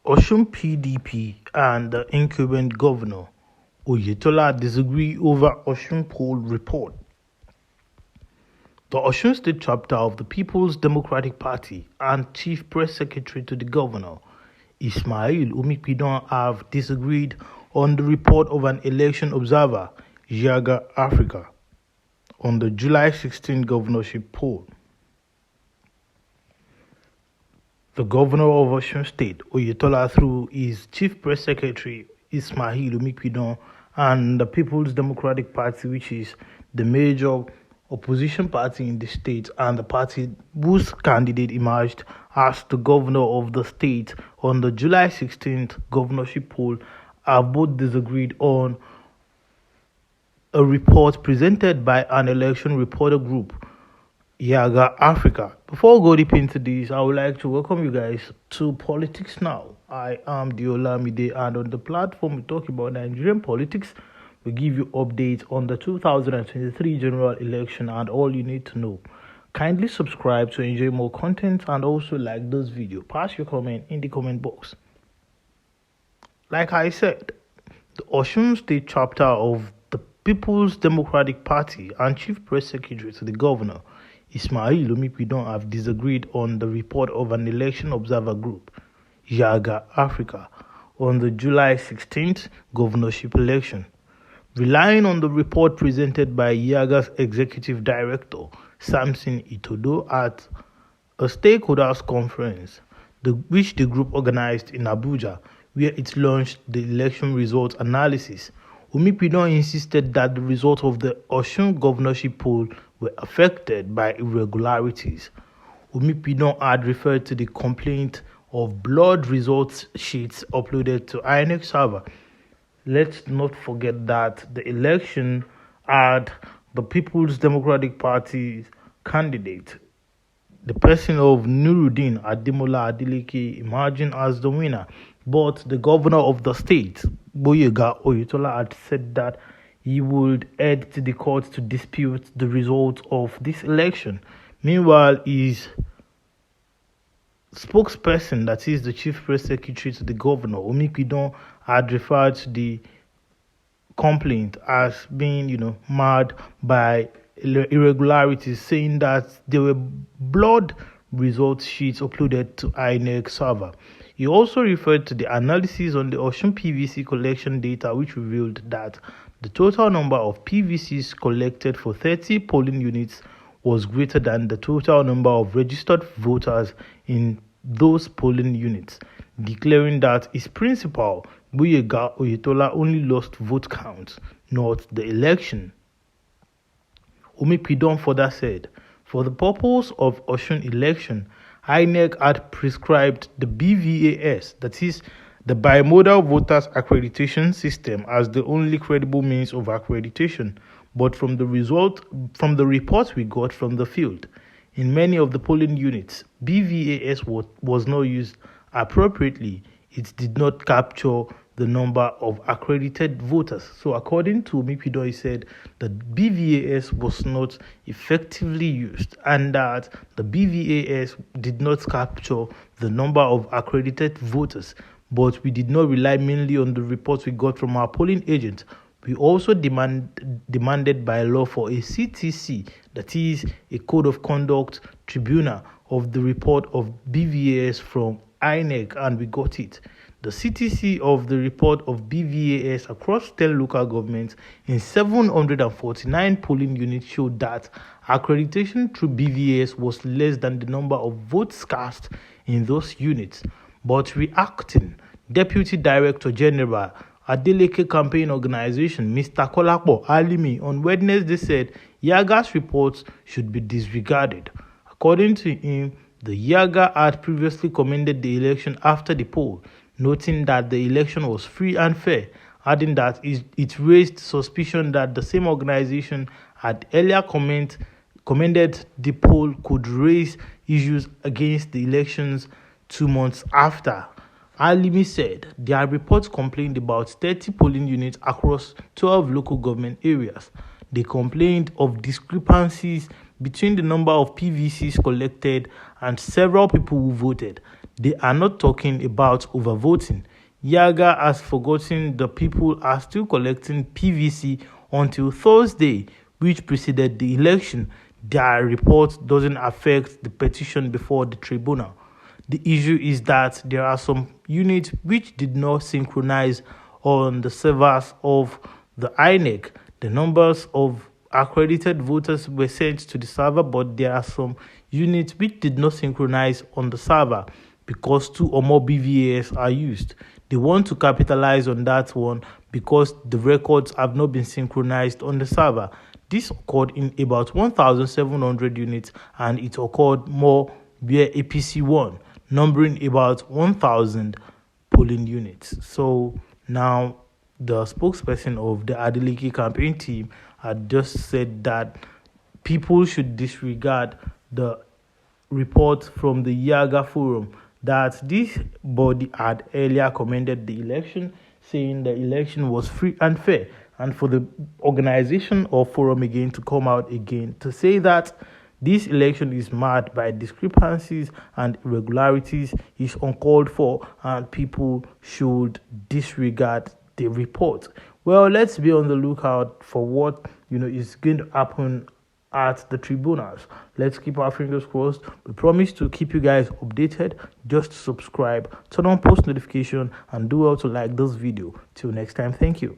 Osun PDP and the incumbent governor Oyetola disagree over Osun poll report. The Osun State chapter of the People's Democratic Party and Chief Press Secretary to the governor, Ismail Umipidon, have disagreed on the report of an election observer, Yaga Africa, on the July 16 governorship poll. The governor of Osun State, Oyetola, through his chief press secretary, Ismail Umipidon, and the People's Democratic Party, which is the major opposition party in the state and the party whose candidate emerged as the governor of the state on the July 16th governorship poll, have both disagreed on a report presented by an election reporter group, Yaga Africa. Before we go deep into this, I would like to welcome you guys to Politics Now. I am Olamide, and on the platform we talk about Nigerian politics. We give you updates on the 2023 general election and all you need to know. Kindly subscribe to enjoy more content and also like this video. Pass your comment in the comment box. Like I said, the Osun State chapter of the People's Democratic Party and Chief Press Secretary to the governor, Ismail Umipidon, have disagreed on the report of an election observer group, Yaga Africa, on the July 16th governorship election. Relying on the report presented by Yaga's executive director, Samson Itodo, at a stakeholders conference, which the group organized in Abuja, where it launched the election results analysis, Umipidon insisted that the results of the Osun governorship poll were affected by irregularities. Umipidon had referred to the complaint of blood results sheets uploaded to INEC server. Let's not forget that the election had the People's Democratic Party's candidate, the person of Nuruddin Ademola Adeleke, emerging as the winner. But the governor of the state, Oyetola, had said that he would head to the court to dispute the results of this election. Meanwhile, his spokesperson, that is the chief press secretary to the governor, Umipidon, had referred to the complaint as being, marred by irregularities, saying that there were blood results sheets uploaded to INEC server. He also referred to the analysis on the Osun PVC collection data, which revealed that the total number of PVCs collected for 30 polling units was greater than the total number of registered voters in those polling units, declaring that his principal, Oyetola, only lost vote counts, not the election. Umipidon further said, for the purpose of Osun election, INEC had prescribed the BVAS, that is, the Bimodal Voters Accreditation System, as the only credible means of accreditation. But from the reports we got from the field, in many of the polling units, BVAS was not used appropriately. It did not capture the number of accredited voters. So according to Umipidon, he said that BVAS was not effectively used and that the BVAS did not capture the number of accredited voters. But we did not rely mainly on the reports we got from our polling agents. We also demanded by law for a CTC, that is a Code of Conduct Tribunal, of the report of BVAS from INEC, and we got it. The CTC of the report of BVAS across 10 local governments in 749 polling units showed that accreditation through BVAS was less than the number of votes cast in those units. But reacting, Deputy Director General Adeleke Campaign Organization, Mr. Kolapo Alimi, on Wednesday said Yaga's reports should be disregarded. According to him, the Yaga had previously commended the election after the poll, noting that the election was free and fair, adding that it raised suspicion that the same organization had earlier commended the poll could raise issues against the elections 2 months after. Alimi said their reports complained about 30 polling units across 12 local government areas. They complained of discrepancies between the number of PVCs collected and several people who voted. They are not talking about overvoting. Yaga has forgotten the people are still collecting PVC until Thursday, which preceded the election. Their report doesn't affect the petition before the tribunal. The issue is that there are some units which did not synchronize on the servers of the INEC. The numbers of accredited voters were sent to the server, but there are some units which did not synchronize on the server because 2 or more BVAS are used. They want to capitalize on that one because the records have not been synchronized on the server. This occurred in about 1,700 units, and it occurred more where APC won, numbering about 1,000 polling units. So now the spokesperson of the Adeleke campaign team had just said that people should disregard the report from the Yaga Forum that this body had earlier commended the election, saying the election was free and fair, and for the organization or forum again to come out again to say that this election is marred by discrepancies and irregularities is uncalled for, and people should disregard the report. Well, let's be on the lookout for what is going to happen at the tribunals. Let's keep our fingers crossed. We promise to keep you guys updated. Just subscribe, turn on post notification, and do well to like this video. Till next time, thank you.